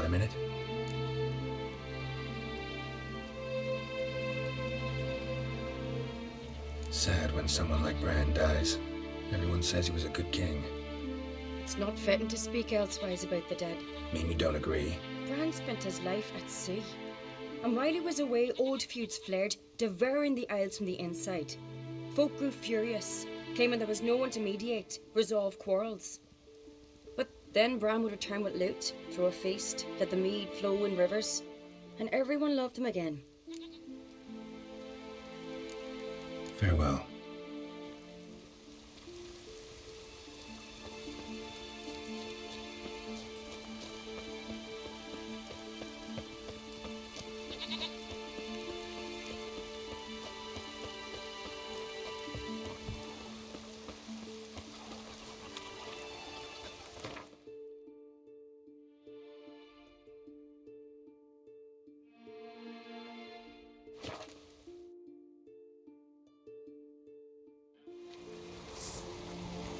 a minute? Sad when someone like Bran dies. Everyone says he was a good king. It's not fitting to speak elsewise about the dead. Mean you don't agree? Bran spent his life at sea. And while he was away, old feuds flared, devouring the Isles from the inside. Folk grew furious, claiming there was no one to mediate, resolve quarrels. But then Bran would return with loot, throw a feast, let the mead flow in rivers, and everyone loved him again. Farewell.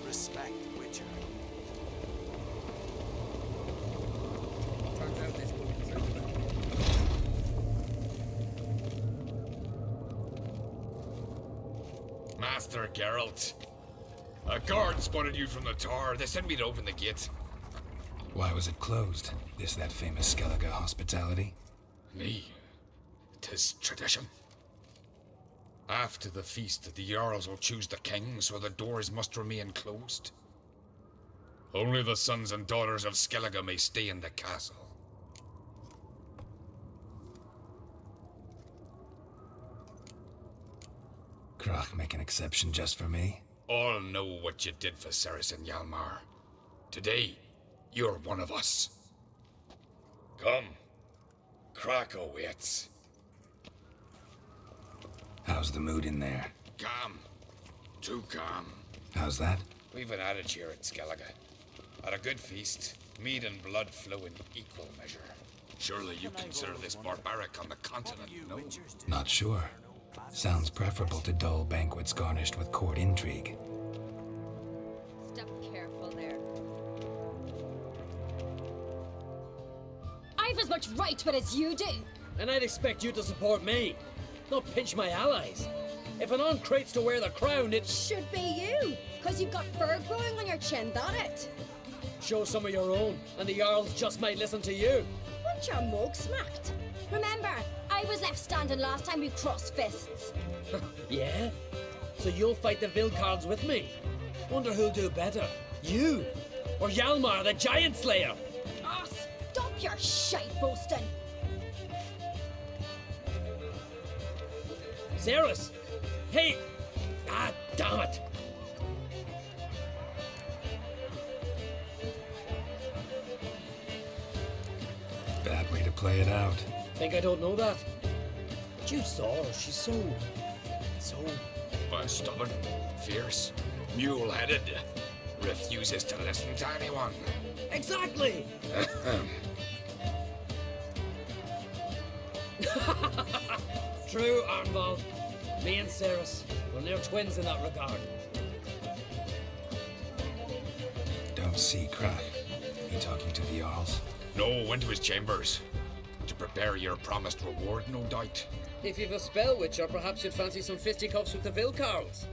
Respect, Witcher. Turns out this book is Master Geralt. A guard spotted you from the tower. They sent me to open the gate. Why was it closed? Is that famous Skellige hospitality? Me? 'Tis tradition. After the feast, the Jarls will choose the king, so the doors must remain closed. Only the sons and daughters of Skellige may stay in the castle. Krach make an exception just for me? All know what you did for Cerys and Hjalmar. Today, you're one of us. Come. Krach awaits. How's the mood in there? Calm. Too calm. How's that? We've an adage here at Skellige. At a good feast, mead and blood flow in equal measure. Surely you consider this barbaric on the continent, no? Not sure. Sounds preferable to dull banquets garnished with court intrigue. Step careful there. I've as much right to it as you do. And I'd expect you to support me, not pinch my allies. If an on crates to wear the crown, it Should be you, because you've got fur growing on your chin, that it? show some of your own, and the Jarls just might listen to you. Want your mug smacked? Remember, I was left standing last time we crossed fists. Yeah? So you'll fight the Vilcards with me? Wonder who'll do better, you or Hjalmar the Giant Slayer? Ah, stop your shite boasting. Cerys! Hey! Ah, damn it! Bad way to play it out. Think I don't know that? But you saw her, she's so... Stubborn, fierce, mule-headed. Refuses to listen to anyone. Exactly! True, Arnvald. Me and Cerys, we're near twins in that regard. Don't see Krach. You talking to the Jarls? No, went to his chambers. To prepare your promised reward, no doubt. If you've a spell, Witcher, perhaps you'd fancy some fisticuffs with the Vilcards.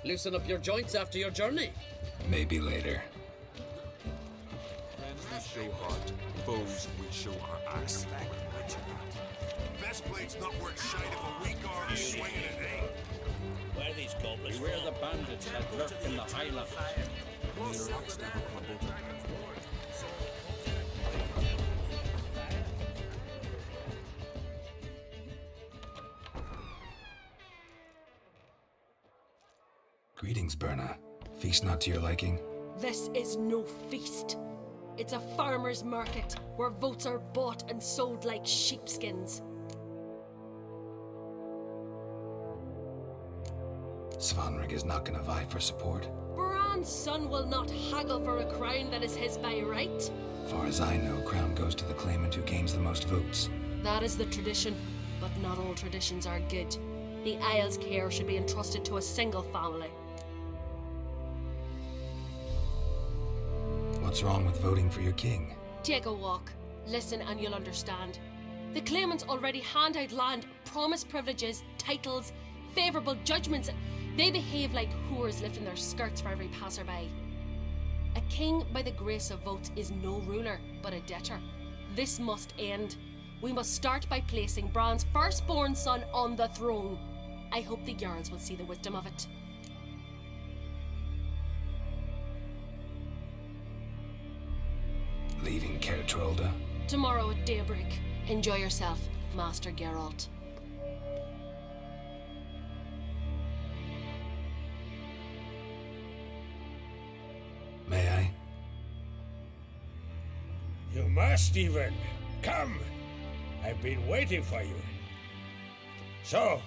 Loosen up your joints after your journey. Maybe later. Friends we show heart, foes we show our axe. Best plate's not worth shite if a weak arm is swinging it, eh? Where are these goblins? Beware the bandits that lurk in the Highland. Greetings, Berna. Feast not to your liking? This is no feast. It's a farmer's market where votes are bought and sold like sheepskins. Svanrig is not gonna vie for support. Bran's son will not haggle for a crown that is his by right. Far as I know, crown goes to the claimant who gains the most votes. That is the tradition, but not all traditions are good. The Isle's care should be entrusted to a single family. What's wrong with voting for your king? Take a walk. Listen and you'll understand. The claimants already hand out land, promise privileges, titles, favourable judgments. They behave like whores lifting their skirts for every passerby. A king by the grace of votes is no ruler, but a debtor. This must end. We must start by placing Bran's firstborn son on the throne. I hope the Jarls will see the wisdom of it. Leaving Kertrolda? Tomorrow at daybreak. Enjoy yourself, Master Geralt. May I? You must, even. Come. I've been waiting for you. So,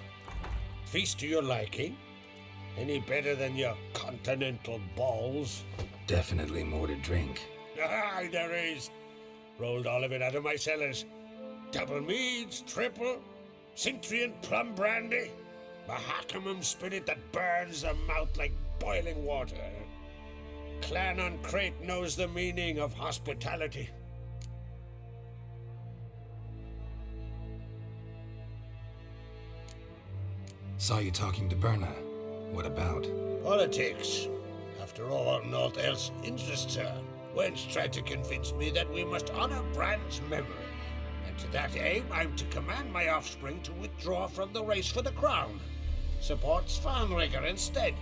feast to your liking? Any better than your continental balls? Definitely more to drink. Ah, there is. Rolled all of it out of my cellars. Double meads, triple, Cintrian plum brandy, Mahakimum spirit that burns the mouth like boiling water. Clan on Crate knows the meaning of hospitality. Saw you talking to Berna. What about? Politics. After all, naught else interests her. Wench tried to convince me that we must honor Bran's memory. And to that aim, I'm to command my offspring to withdraw from the race for the crown. Support Svanrigger instead.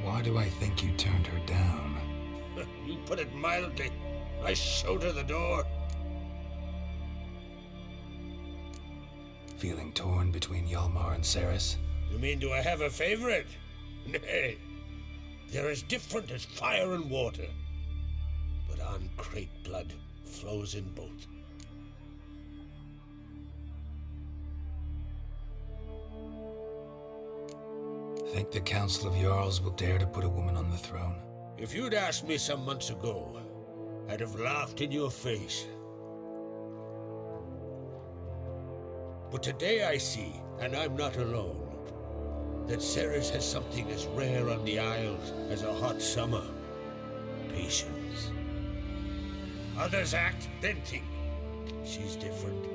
Why do I think you turned her down? You put it mildly. I showed her the door. Feeling torn between Hjalmar and Ceres? You mean, do I have a favorite? Nay. They're as different as fire and water. But on Crate blood flows in both. Think the Council of Jarls will dare to put a woman on the throne? If you'd asked me some months ago, I'd have laughed in your face. But today I see, and I'm not alone, that Ceres has something as rare on the Isles as a hot summer. Patience. Others act, then think. She's different.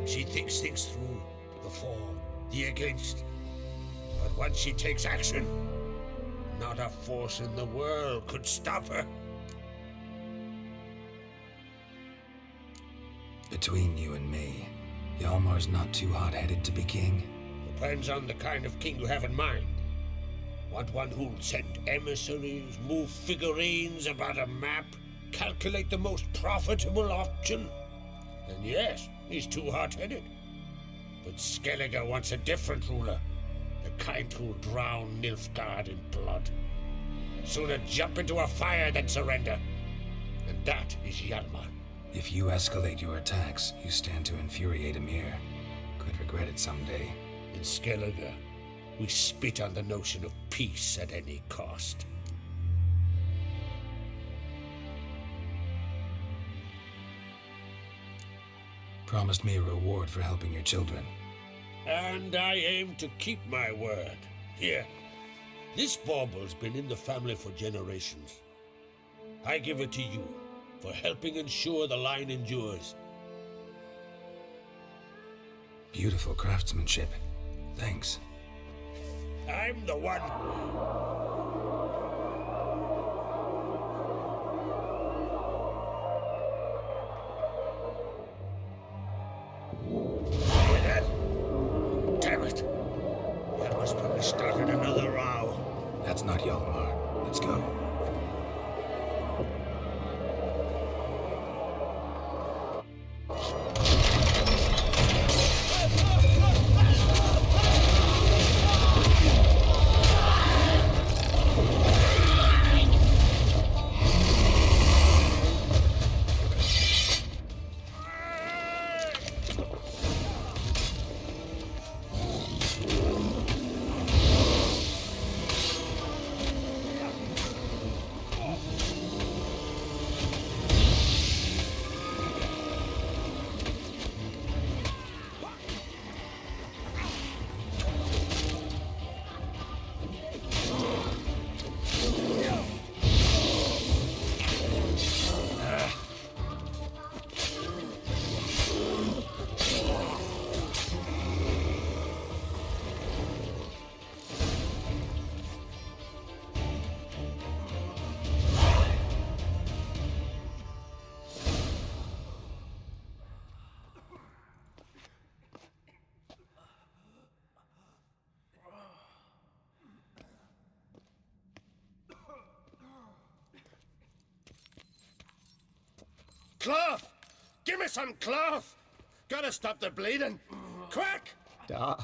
She thinks things through, the for, the against. But once she takes action, not a force in the world could stop her. Between you and me, Hjalmar's not too hot-headed to be king. Depends on the kind of king you have in mind. Want one who'll send emissaries, move figurines about a map, calculate the most profitable option? Then yes, he's too hot-headed. But Skellige wants a different ruler. The kind who'll drown Nilfgaard in blood. Sooner jump into a fire than surrender. And that is Hjalmar. If you escalate your attacks, you stand to infuriate Emir. Could regret it someday. In Skellige, we spit on the notion of peace at any cost. Promised me a reward for helping your children. And I aim to keep my word. Here, this bauble's been in the family for generations. I give it to you for helping ensure the line endures. Beautiful craftsmanship. Thanks. I'm the one. Hear that? Damn it. That must probably started another row. That's not Hjalmar. Let's go. Cloth! Give me some cloth! Gotta stop the bleeding. Quick! Da.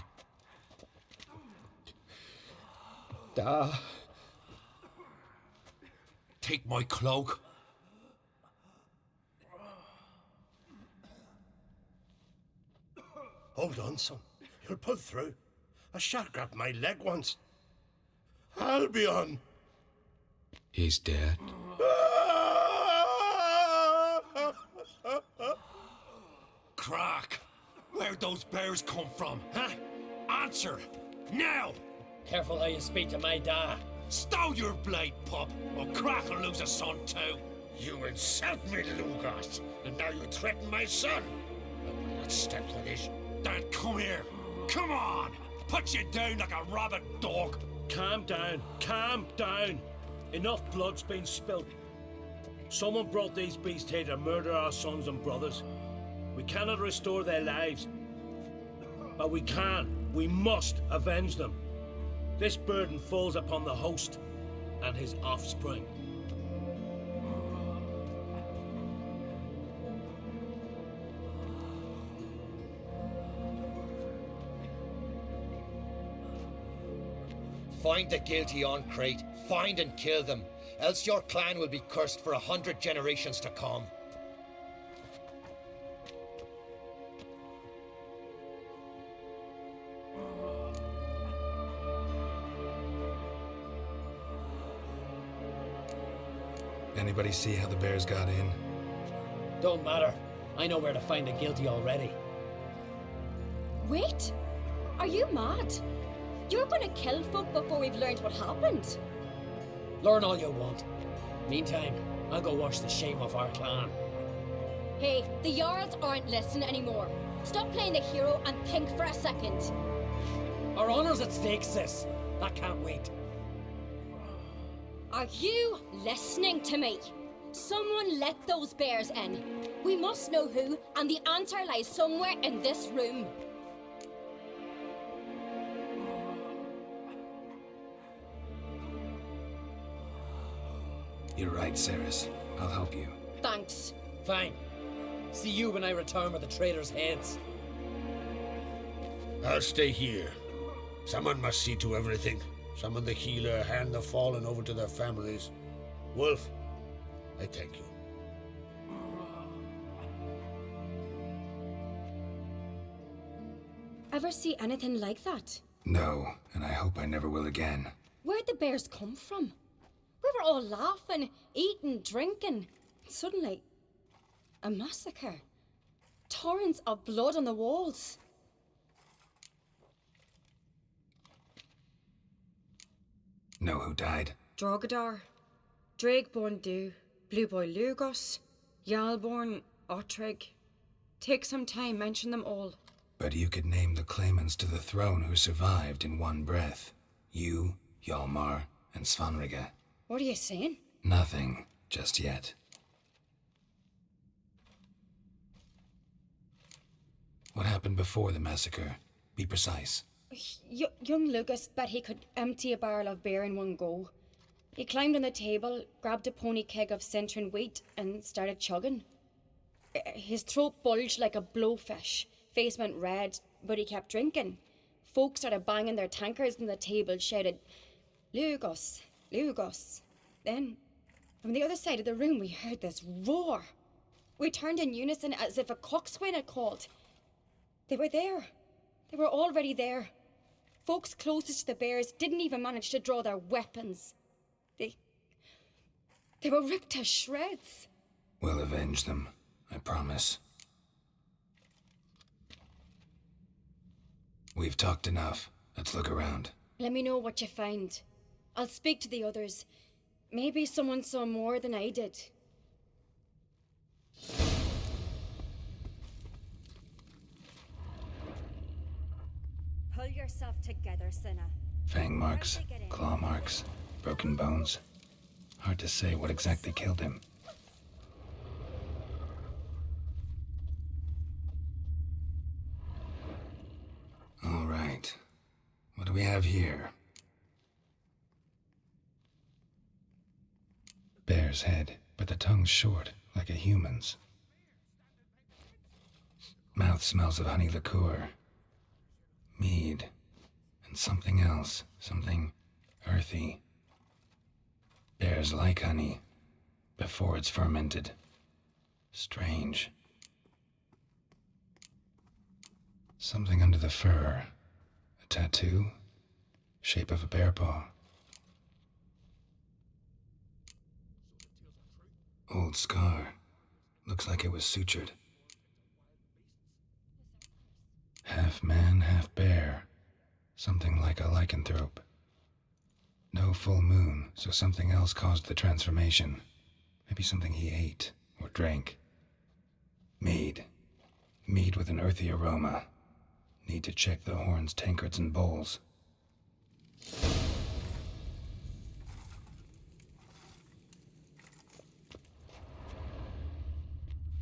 Take my cloak. Hold on, son. You'll pull through. A shark grabbed my leg once. Albion! He's dead. Crack! Where'd those bears come from, huh? Answer! Now! Careful how you speak to my dad. Stow your blade, pup, or Crack will lose a son too. You insult me, Lugos, and now you threaten my son. I will not stand for this. Then come here. Come on! Put you down like a rabid dog. Calm down. Calm down. Enough blood's been spilled. Someone brought these beasts here to murder our sons and brothers. We cannot restore their lives. But we must avenge them. This burden falls upon the host and his offspring. Find the guilty on Crate, find and kill them, else your clan will be cursed for 100 generations to come. Anybody see how the bears got in? Don't matter. I know where to find the guilty already. Wait! Are you mad? You're gonna kill folk before we've learned what happened. Learn all you want. Meantime, I'll go wash the shame off our clan. Hey, the Jarls aren't listening anymore. Stop playing the hero and think for a second. Our honor's at stake, sis. I can't wait. Are you listening to me? Someone let those bears in. We must know who, and the answer lies somewhere in this room. You're right, Ceres. I'll help you. Thanks. Fine. See you when I return with the traitors' heads. I'll stay here. Someone must see to everything. Summon the healer, hand the fallen over to their families. Wolf, I thank you. Ever see anything like that? No, and I hope I never will again. Where'd the bears come from? We were all laughing, eating, drinking. Suddenly, a massacre. Torrents of blood on the walls. Know who died? Drogadar, Drakeborn Du, Blue Boy Lugos, Yalborn, Ottrig. Take some time, mention them all. But you could name the claimants to the throne who survived in one breath. You, Hjalmar, and Svanrige. What are you saying? Nothing, just yet. What happened before the massacre? Be precise. Young Lucas bet he could empty a barrel of beer in one go. He climbed on the table, grabbed a pony keg of Centron wheat, and started chugging. His throat bulged like a blowfish, face went red, but he kept drinking. Folks started banging their tankards on the table, shouted, "Lugos, Lugos." Then, from the other side of the room, we heard this roar. We turned in unison as if a coxswain had called. They were there. They were already there. Folks closest to the bears didn't even manage to draw their weapons. They were ripped to shreds. We'll avenge them, I promise. We've talked enough. Let's look around. Let me know what you find. I'll speak to the others. Maybe someone saw more than I did. Pull yourself together, Cinna. Fang marks, claw marks, broken bones. Hard to say what exactly killed him. All right. What do we have here? Bear's head, but the tongue's short, like a human's. Mouth smells of honey liqueur. Mead. And something else. Something earthy. Bears like honey. Before it's fermented. Strange. Something under the fur. A tattoo? Shape of a bear paw. Old scar. Looks like it was sutured. Half man, half bear. Something like a lycanthrope. No full moon, so something else caused the transformation. Maybe something he ate or drank. Mead. Mead with an earthy aroma. Need to check the horns, tankards, and bowls.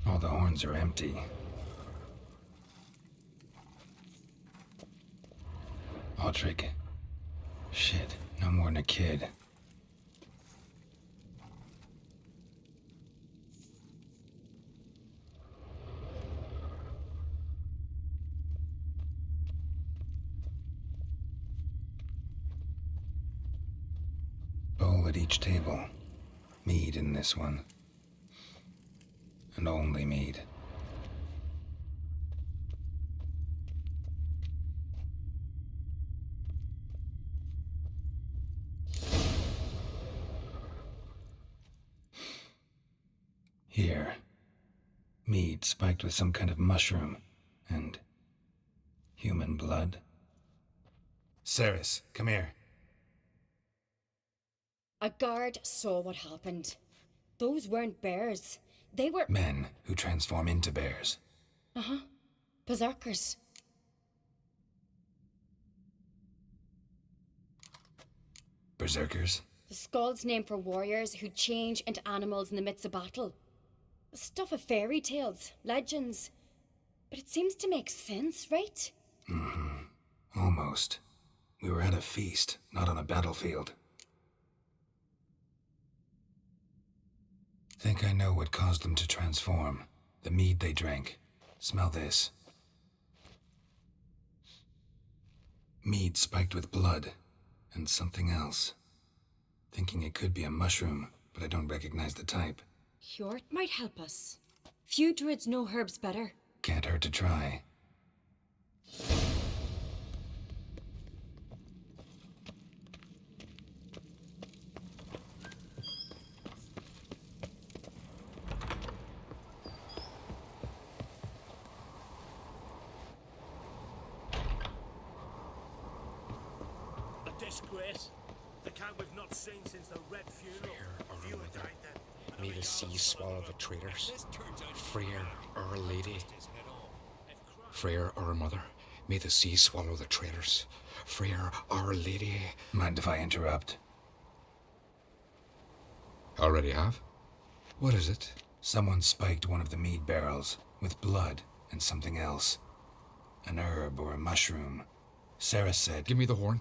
All the horns are empty. Aldrich. Shit, no more than a kid. Bowl at each table. Mead in this one. And only mead. Here. Mead spiked with some kind of mushroom. And human blood. Ceres, come here. A guard saw what happened. Those weren't bears. They were Men who transform into bears. Uh-huh. Berserkers. Berserkers? The Skald's name for warriors who change into animals in the midst of battle. The stuff of fairy tales, legends. But it seems to make sense, right? Mm-hmm. Almost. We were at a feast, not on a battlefield. Think I know what caused them to transform. The mead they drank. Smell this. Mead spiked with blood. And something else. Thinking it could be a mushroom, but I don't recognize the type. Hjort might help us. Few druids know herbs better. Can't hurt to try. Disgrace. The cat we've not seen since the Red Funeral. May the sea swallow the traitors. Freyr, our lady. Freyr, our mother. May the sea swallow the traitors. Freyr, our lady. Mind if I interrupt? Already have? What is it? Someone spiked one of the mead barrels with blood and something else. An herb or a mushroom. Sarah said... Give me the horn.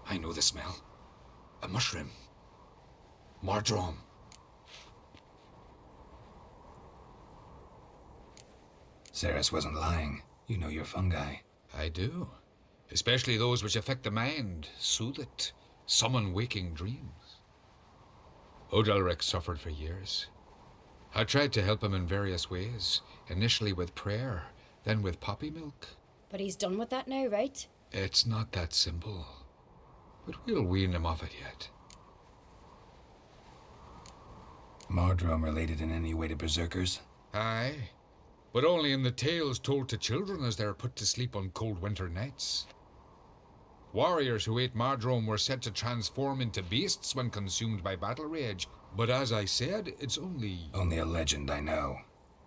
I know the smell. A mushroom. Mardrome. Ceres wasn't lying. You know your fungi. I do. Especially those which affect the mind, soothe it, summon waking dreams. Odalric suffered for years. I tried to help him in various ways, initially with prayer, then with poppy milk. But he's done with that now, right? It's not that simple. But we'll wean him off it yet. Mardrome related in any way to berserkers? Aye, but only in the tales told to children as they're put to sleep on cold winter nights. Warriors who ate Mardrome were said to transform into beasts when consumed by battle rage, but as I said, it's only... Only a legend, I know.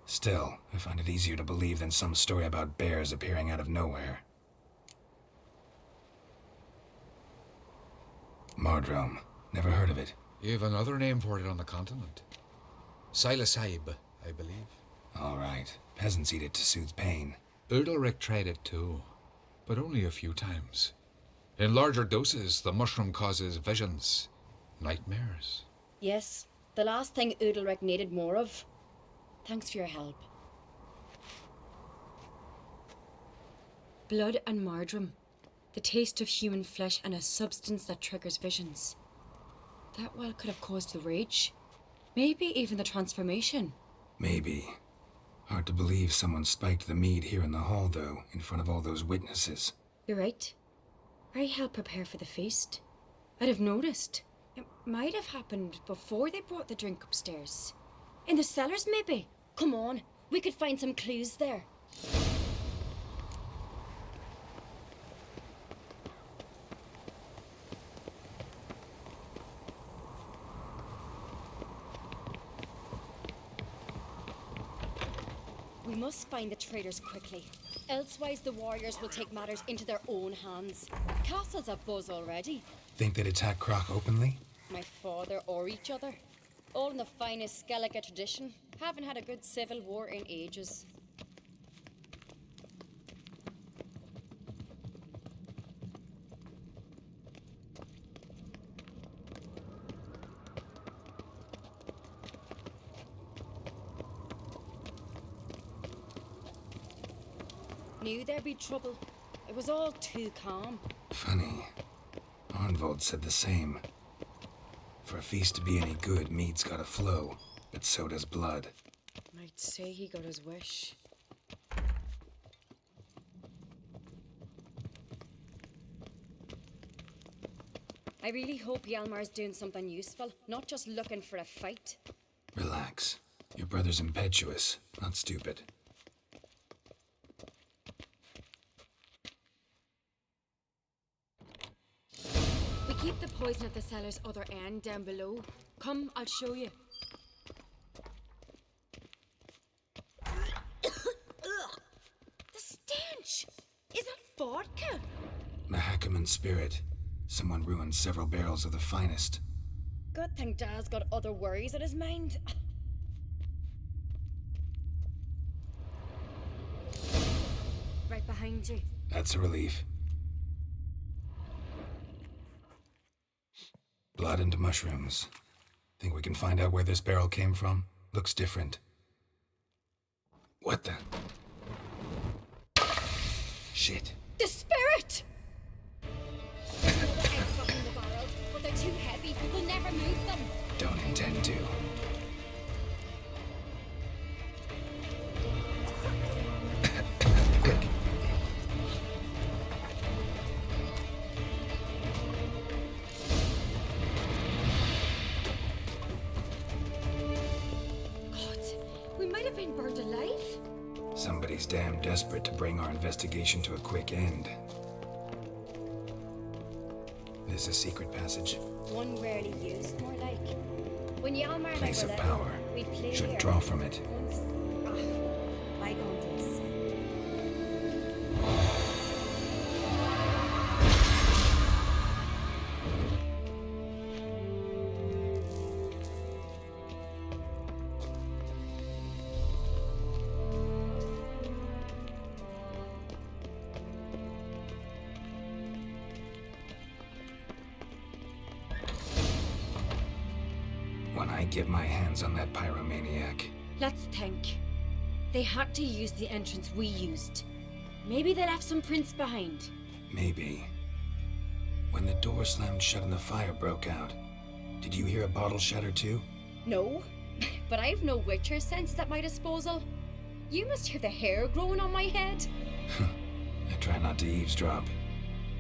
Still, I find it easier to believe than some story about bears appearing out of nowhere. Mardrome. Never heard of it. You have another name for it on the continent. Silasaib, I believe. All right. Peasants eat it to soothe pain. Udalric tried it too, but only a few times. In larger doses, the mushroom causes visions, Nightmares. Yes, the last thing Udalric needed more of. Thanks for your help. Blood and marjoram. The taste of human flesh and a substance that triggers visions. That well could have caused the rage. Maybe even the transformation. Maybe. Hard to believe someone spiked the mead here in the hall, though, in front of all those witnesses. You're right. I helped prepare for the feast. I'd have noticed. It might have happened before they brought the drink upstairs. In the cellars, maybe. Come on, we could find some clues there. We must find the traitors quickly. Elsewise, the warriors will take matters into their own hands. Castle's abuzz already. Think they'd attack Croc openly? My father or each other. All in the finest Skellige tradition. Haven't had a good civil war in ages. Knew there'd be trouble. It was all too calm. Funny. Arnvold said the same. For a feast to be any good, mead's gotta flow, but so does blood. Might say he got his wish. I really hope Hjalmar's doing something useful, not just looking for a fight. Relax. Your brother's impetuous, not stupid. We keep the poison at the cellar's other end down below. Come, I'll show you. The stench! Is that vodka? Mahakaman spirit. Someone ruined several barrels of the finest. Good thing Dad's got other worries in his mind. Right behind you. That's a relief. Blood and mushrooms. Think we can find out where this barrel came from? Looks different. What the? Shit. The spirit! The heads got in the barrels, but they're too heavy. We'll never move them. Don't intend to. Quick. God, we might have been burned alive. Somebody's damn desperate to bring our investigation to a quick end. This a secret passage? One rarely used, more like. When Hjalmar and I Place were of little, power. we played Should here. draw from it. Once. Bygone days. When I get my hands on that pyromaniac. Let's think. They had to use the entrance we used. Maybe they left some prints behind. Maybe. When the door slammed shut and the fire broke out, did you hear a bottle shatter too? No, but I've no Witcher sense at my disposal. You must hear the hair growing on my head. I try not to eavesdrop.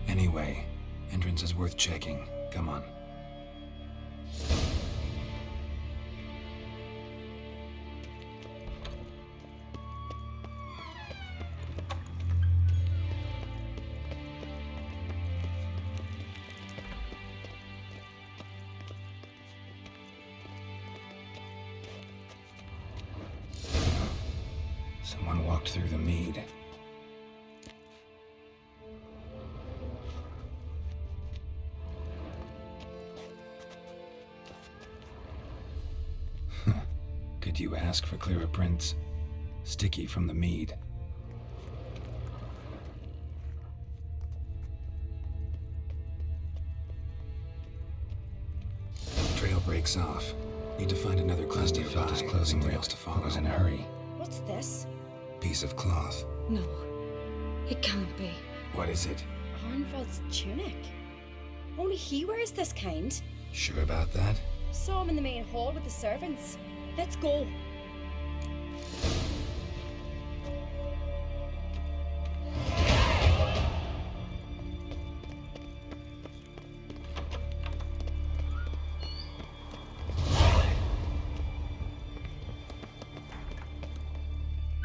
Anyway, entrance is worth checking. Come on. Someone walked through the mead. Could you ask for clearer prints? Sticky from the mead. breaks off. Need to find another cluster of his closing rails to follow. I was in a hurry. What's this? Piece of cloth. No, it can't be. What is it? Arnvald's tunic. Only he wears this kind. Sure about that? Saw him in the main hall with the servants. Let's go.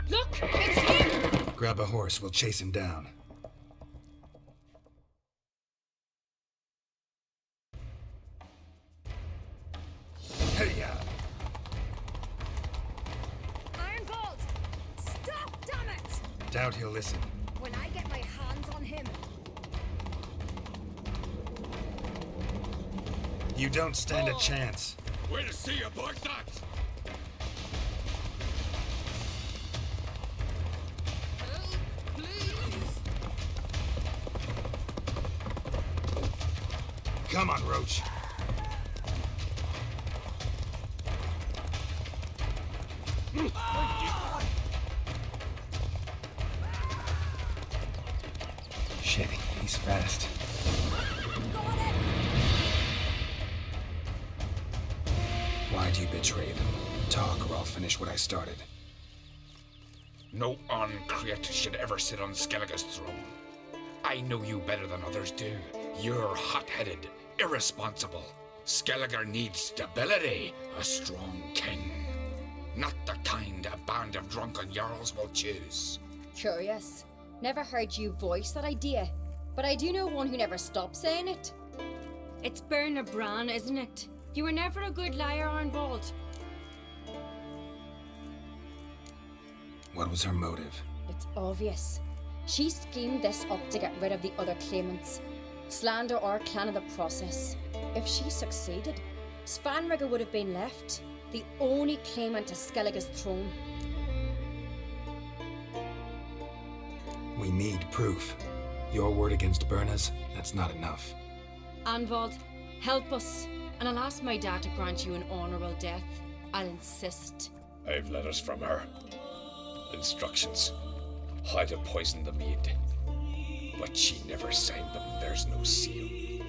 Look, it's him! Grab a horse, we'll chase him down. Hey-ya! Ironbolt! Stop, damn it! Doubt he'll listen. When I get my hands on him. You don't stand a chance. Way to see you, boy, that! Come on, Roach. Shit, he's fast. Why'd you betray them? Talk or I'll finish what I started. No uncreate should ever sit on Skellige's throne. I know you better than others do. You're hot-headed, irresponsible. Skellige needs stability, a strong king. Not the kind a band of drunken jarls will choose. Curious. Never heard you voice that idea, but I do know one who never stops saying it. It's Berna Bran, isn't it? You were never a good liar, Arnvald. What was her motive? It's obvious. She schemed this up to get rid of the other claimants. Slander our clan in the process. If she succeeded, Svanrigger would have been left, the only claimant to Skellige's throne. We need proof. Your word against Berna's, that's not enough. Arnvald, help us, and I'll ask my dad to grant you an honourable death. I'll insist. I've letters from her. Instructions. How to poison the mead. But she never signed them. There's no seal.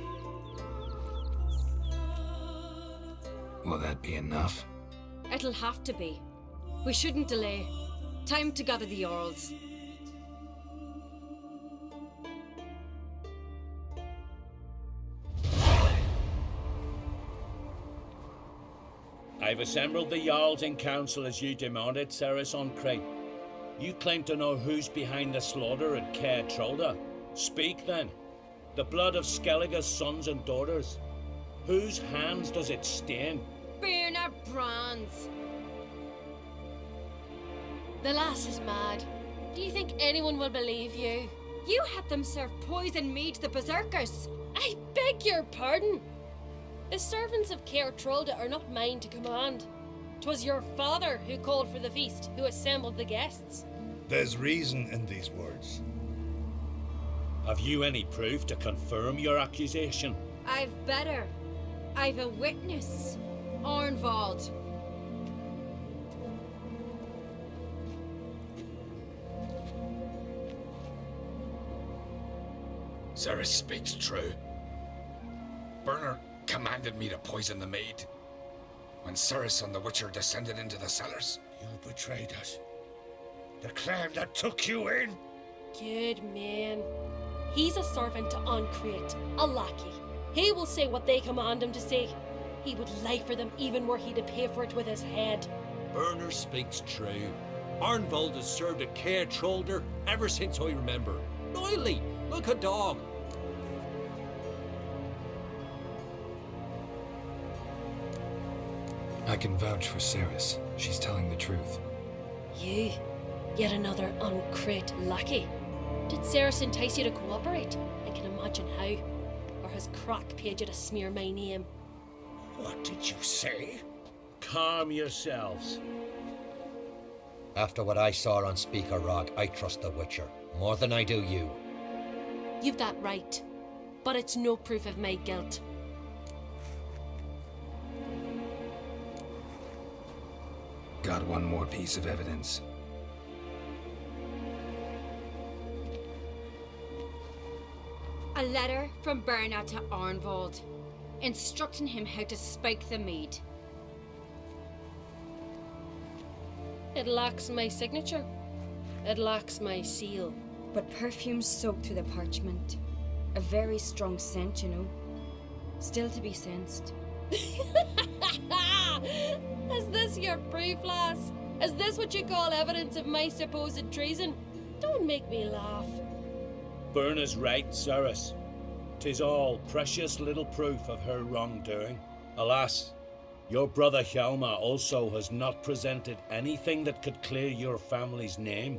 Will that be enough? It'll have to be. We shouldn't delay. Time to gather the Jarls. I've assembled the Jarls in council as you demanded, Ceres on Crate. You claim to know who's behind the slaughter at Caer Trolda. Speak then. The blood of Skellige's sons and daughters. Whose hands does it stain? Berna Bran's. The lass is mad. Do you think anyone will believe you? You had them serve poison mead to the berserkers. I beg your pardon. The servants of Caer Trolda are not mine to command. 'Twas your father who called for the feast, who assembled the guests. There's reason in these words. Have you any proof to confirm your accusation? I've better. I've a witness. Arnvald. Ceres speaks true. Berner commanded me to poison the maid. When Ceres and the Witcher descended into the cellars. You betrayed us. The clan that took you in. Good man. He's a servant to Uncreate, a lackey. He will say what they command him to say. He would lie for them even were he to pay for it with his head. Berner speaks true. Arnvald has served at Caer Trolda ever since I remember. Loyally, like a dog. I can vouch for Ceres. She's telling the truth. You, yet another Uncreate lackey. Did Ceres entice you to cooperate? I can imagine how. Or has Crack paid you to smear my name? What did you say? Calm yourselves. After what I saw on Speaker Rock, I trust the Witcher more than I do you. You've that right. But it's no proof of my guilt. got one more piece of evidence. A letter from Berna to Arnvald, instructing him how to spike the mead. It lacks my signature. It lacks my seal. But perfume soaked through the parchment. A very strong scent, you know. Still to be sensed. Is this your proof, lass? Is this what you call evidence of my supposed treason? Don't make me laugh. Berna's right, Cyrus. 'Tis all precious little proof of her wrongdoing. Alas, your brother Hjalmar also has not presented anything that could clear your family's name.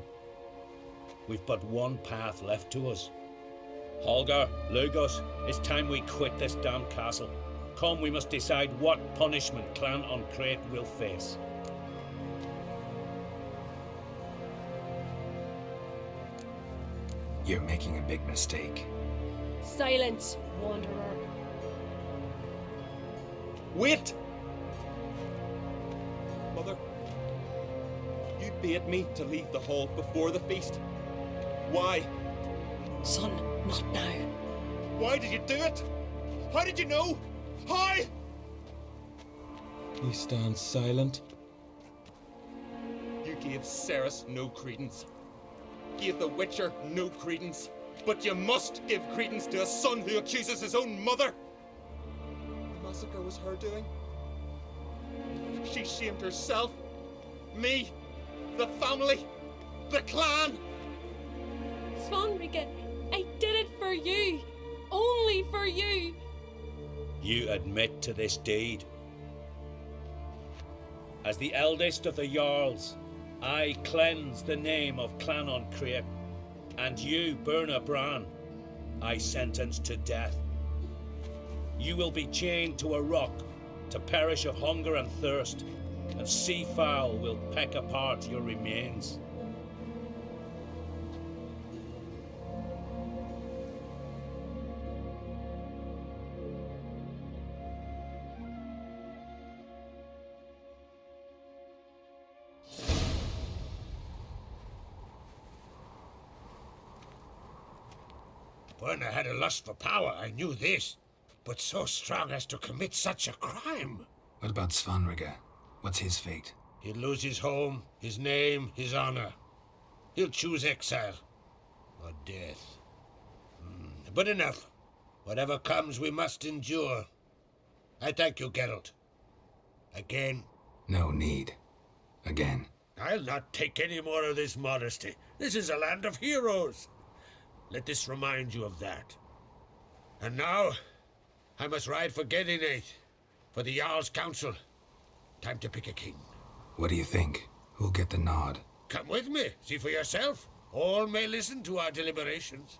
We've but one path left to us. Holger, Lugos, it's time we quit this damn castle. Come, we must decide what punishment Clan on Crate will face. You're making a big mistake. Silence, wanderer. Wait! Mother, you bade me to leave the hall before the feast. Why? Son, not now. Why did you do it? How did you know? How? He stands silent. You gave Ceres no credence. Gave the Witcher no credence. But you must give credence to a son who accuses his own mother. The massacre was her doing. She shamed herself, me, the family, the clan. Svanrika, I did it for you. Only for you. You admit to this deed. As the eldest of the Jarls, I cleanse the name of Clan on Crate, and you, Berna Bran, I sentence to death. You will be chained to a rock to perish of hunger and thirst, and sea fowl will peck apart your remains. Berna had a lust for power, I knew this. But so strong as to commit such a crime. What about Svanrika? What's his fate? He'll lose his home, his name, his honor. He'll choose exile. Or death. But enough. Whatever comes, we must endure. I thank you, Geralt. Again. No need. Again. I'll not take any more of this modesty. This is a land of heroes. Let this remind you of that. And now, I must ride for Gedinate, for the Jarl's Council. Time to pick a king. What do you think? Who'll get the nod? Come with me, see for yourself. All may listen to our deliberations.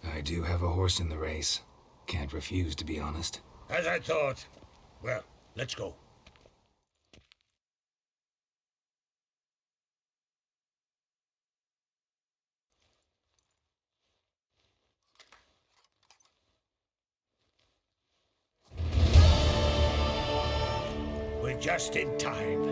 I do have a horse in the race. Can't refuse, to be honest. As I thought. Well, let's go. We're just in time.